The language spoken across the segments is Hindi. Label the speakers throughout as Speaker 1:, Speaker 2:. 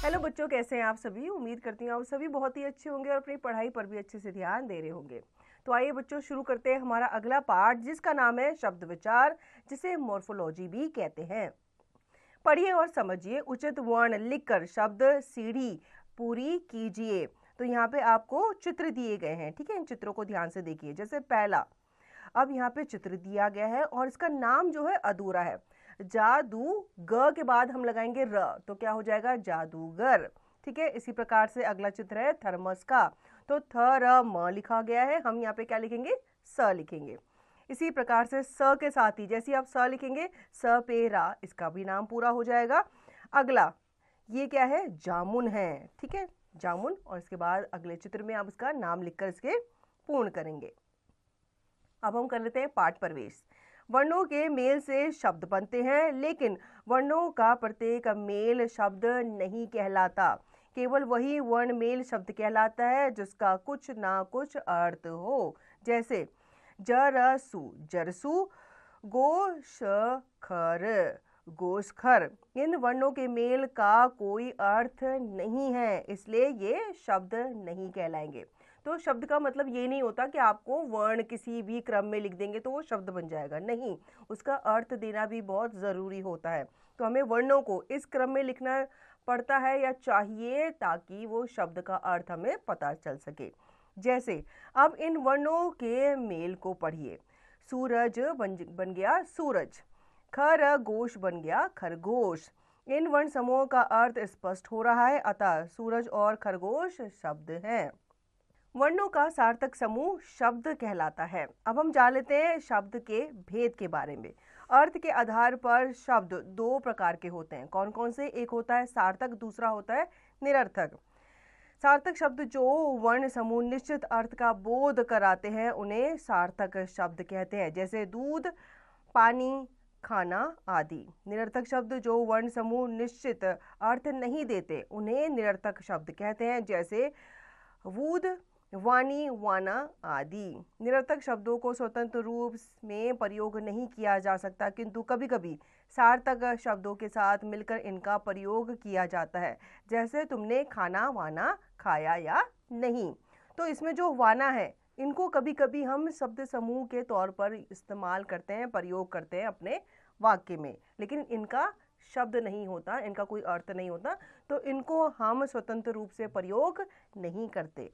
Speaker 1: हेलो बच्चों, कैसे हैं आप सभी। उम्मीद करती हूँ आप सभी बहुत ही अच्छे होंगे और अपनी पढ़ाई पर भी अच्छे से ध्यान दे रहे होंगे। तो आइए बच्चों, शुरू करते हैं हमारा अगला पार्ट, जिसका नाम है शब्द विचार, जिसे मॉर्फोलॉजी भी कहते हैं। पढ़िए और समझिए। उचित वर्ण लिखकर शब्द सीढ़ी पूरी कीजिए। तो यहाँ पे आपको चित्र दिए गए हैं, ठीक है। इन चित्रों को ध्यान से देखिए। जैसे पहला, अब यहाँ पे चित्र दिया गया है और इसका नाम जो है अधूरा है। जादू ग के बाद हम लगाएंगे र, तो क्या हो जाएगा जादूगर, ठीक है। इसी प्रकार से अगला चित्र है थर्मस का, तो थ र म लिखा गया है, हम यहाँ पे क्या लिखेंगे स लिखेंगे। इसी प्रकार से स के साथ ही जैसे आप स लिखेंगे स पे रा, इसका भी नाम पूरा हो जाएगा। अगला ये क्या है, जामुन है, ठीक है, जामुन। और इसके बाद अगले चित्र में आप इसका नाम लिखकर इसके पूर्ण करेंगे। अब हम कर लेते हैं पाठ प्रवेश। वर्णों के मेल से शब्द बनते हैं, लेकिन वर्णों का प्रत्येक मेल शब्द नहीं कहलाता। केवल वही वर्ण मेल शब्द कहलाता है जिसका कुछ ना कुछ अर्थ हो। जैसे जरसु जरसु, गोशखर गोशखर। इन वर्णों के मेल का कोई अर्थ नहीं है, इसलिए ये शब्द नहीं कहलाएंगे। तो शब्द का मतलब ये नहीं होता कि आपको वर्ण किसी भी क्रम में लिख देंगे तो वो शब्द बन जाएगा, नहीं, उसका अर्थ देना भी बहुत ज़रूरी होता है। तो हमें वर्णों को इस क्रम में लिखना पड़ता है या चाहिए, ताकि वो शब्द का अर्थ हमें पता चल सके। जैसे अब इन वर्णों के मेल को पढ़िए। सूरज बन गया सूरज, खरगोश बन गया खरगोश। इन वर्ण समूहों का अर्थ स्पष्ट हो रहा है, अतः सूरज और खरगोश शब्द हैं। वर्णों का सार्थक समूह शब्द कहलाता है। अब हम जान लेते हैं शब्द के भेद के बारे में। अर्थ के आधार पर शब्द दो प्रकार के होते हैं। कौन कौन से? एक होता है सार्थक, दूसरा होता है निरर्थक। सार्थक शब्द जो वर्ण समूह निश्चित अर्थ का बोध कराते हैं उन्हें सार्थक शब्द कहते हैं। जैसे दूध, पानी, खाना आदि। निरर्थक शब्द जो वर्ण समूह निश्चित अर्थ नहीं देते उन्हें निरर्थक शब्द कहते हैं। जैसे वूद, वाणी, वाना आदि। निरर्थक शब्दों को स्वतंत्र रूप में प्रयोग नहीं किया जा सकता, किंतु कभी कभी सार्थक शब्दों के साथ मिलकर इनका प्रयोग किया जाता है। जैसे तुमने खाना वाना खाया या नहीं। तो इसमें जो वाना है, इनको कभी कभी हम शब्द समूह के तौर पर इस्तेमाल करते हैं, प्रयोग करते हैं अपने वाक्य में, लेकिन इनका शब्द नहीं होता, इनका कोई अर्थ नहीं होता, तो इनको हम स्वतंत्र रूप से प्रयोग नहीं करते।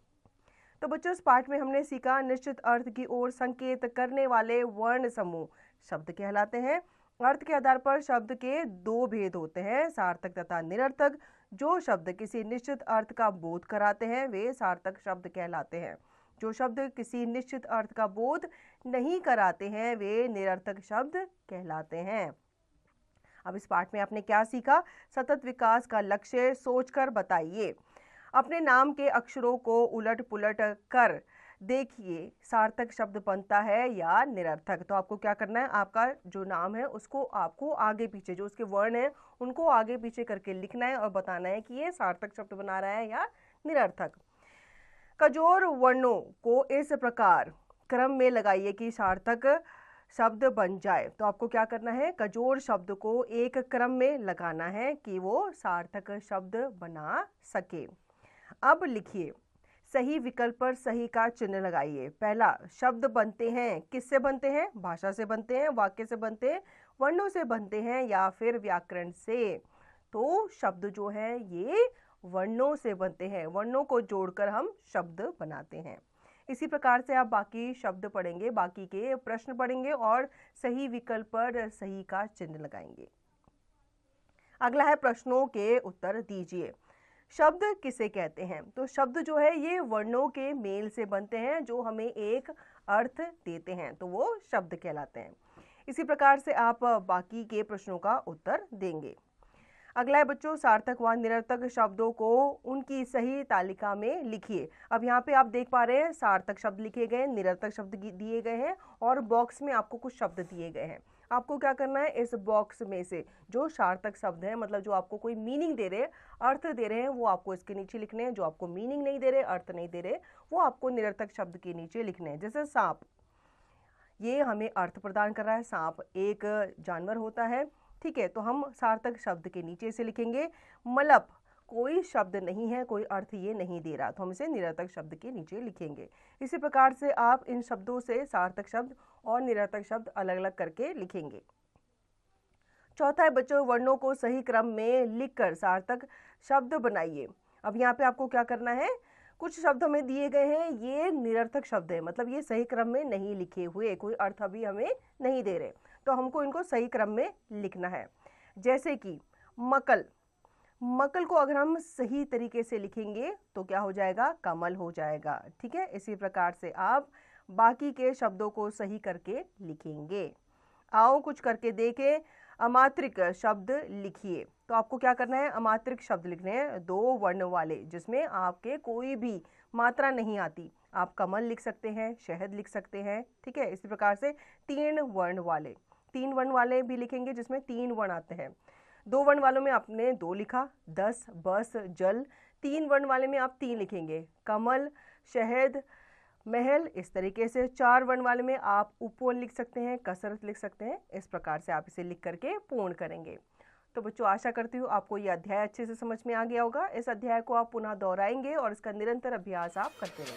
Speaker 1: तो बच्चों, इस पाठ में हमने सीखा निश्चित अर्थ की ओर संकेत करने वाले वर्ण समूह शब्द कहलाते हैं। अर्थ के आधार पर शब्द के दो भेद होते हैं, सार्थक तथा निरर्थक। जो शब्द किसी निश्चित अर्थ का बोध कराते हैं वे सार्थक शब्द कहलाते हैं। जो शब्द किसी निश्चित अर्थ का बोध नहीं कराते हैं वे निरर्थक शब्द कहलाते हैं। अब इस पाठ में आपने क्या सीखा? सतत विकास का लक्ष्य सोचकर बताइए। अपने नाम के अक्षरों को उलट पुलट कर देखिए सार्थक शब्द बनता है या निरर्थक। तो आपको क्या करना है, आपका जो नाम है उसको आपको आगे पीछे जो उसके वर्ण हैं उनको आगे पीछे करके लिखना है और बताना है कि ये सार्थक शब्द बना रहा है या निरर्थक। कजोर वर्णों को इस प्रकार क्रम में लगाइए कि सार्थक शब्द बन जाए। तो आपको क्या करना है, कजोर शब्द को एक क्रम में लगाना है कि वो सार्थक शब्द बना सके। अब लिखिए, सही विकल्प पर सही का चिन्ह लगाइए। पहला, शब्द बनते हैं, किससे बनते हैं? भाषा से बनते हैं, वाक्य से बनते हैं, वर्णों से बनते हैं या फिर व्याकरण से। तो शब्द जो है ये वर्णों से बनते हैं, वर्णों को जोड़कर हम शब्द बनाते हैं। इसी प्रकार से आप बाकी शब्द पढ़ेंगे, बाकी के प्रश्न पढ़ेंगे और सही विकल्प पर सही का चिन्ह लगाएंगे। अगला है प्रश्नों के उत्तर दीजिए। शब्द किसे कहते हैं? तो शब्द जो है ये वर्णों के मेल से बनते हैं जो हमें एक अर्थ देते हैं, तो वो शब्द कहलाते हैं। इसी प्रकार से आप बाकी के प्रश्नों का उत्तर देंगे। अगला है बच्चों, सार्थक व निरर्थक शब्दों को उनकी सही तालिका में लिखिए। अब यहाँ पे आप देख पा रहे हैं सार्थक शब्द लिखे गए, निरर्थक शब्द दिए गए हैं और बॉक्स में आपको कुछ शब्द दिए गए हैं। आपको क्या करना है, इस बॉक्स में से जो सार्थक शब्द हैं, मतलब जो आपको कोई मीनिंग दे रहे, अर्थ दे रहे हैं, वो आपको इसके नीचे लिखने हैं। जो आपको मीनिंग नहीं दे रहे, अर्थ नहीं दे रहे, वो आपको निरर्थक शब्द के नीचे लिखने हैं। जैसे सांप, ये हमें अर्थ प्रदान कर रहा है, सांप एक जानवर होता है, ठीक है, तो हम सार्थक शब्द के नीचे से लिखेंगे। मलप कोई शब्द नहीं है, कोई अर्थ ये नहीं दे रहा, तो हम इसे निरर्थक शब्द के नीचे लिखेंगे। इसी प्रकार से आप इन शब्दों से सार्थक शब्द और निरर्थक शब्द अलग अलग करके लिखेंगे। चौथा है बच्चों, वर्णों को सही क्रम में लिखकर सार्थक शब्द बनाइए। अब यहाँ पे आपको क्या करना है, कुछ शब्द हमें दिए गए हैं, ये निरर्थक शब्द है, मतलब ये सही क्रम में नहीं लिखे हुए, कोई अर्थ अभी हमें नहीं दे रहे, तो हमको इनको सही क्रम में लिखना है। जैसे कि मकल, मकल को अगर हम सही तरीके से लिखेंगे तो क्या हो जाएगा, कमल हो जाएगा। ठीक है, इसी प्रकार से आप बाकी के शब्दों को सही करके लिखेंगे। आओ कुछ करके देखें। अमात्रिक शब्द लिखिए, तो आपको क्या करना है, अमात्रिक शब्द लिखने हैं, 2 वर्ण वाले, जिसमें आपके कोई भी मात्रा नहीं आती। आप कमल लिख सकते हैं, शहद लिख सकते हैं। ठीक है, इसी प्रकार से 3 वर्ण वाले, 3 वर्ण वाले भी लिखेंगे जिसमें 3 वर्ण आते हैं। 2 वर्ण वालों में आपने 2 लिखा, 10, बस, जल। 3 वर्ण वाले में आप 3 लिखेंगे, कमल, शहद, महल। इस तरीके से 4 वर्ण वाले में आप उपवन लिख सकते हैं, कसरत लिख सकते हैं। इस प्रकार से आप इसे लिख करके पूर्ण करेंगे। तो बच्चों, आशा करती हूँ आपको ये अध्याय अच्छे से समझ में आ गया होगा। इस अध्याय को आप पुनः दोहराएंगे और इसका निरंतर अभ्यास आप करते रहेंगे।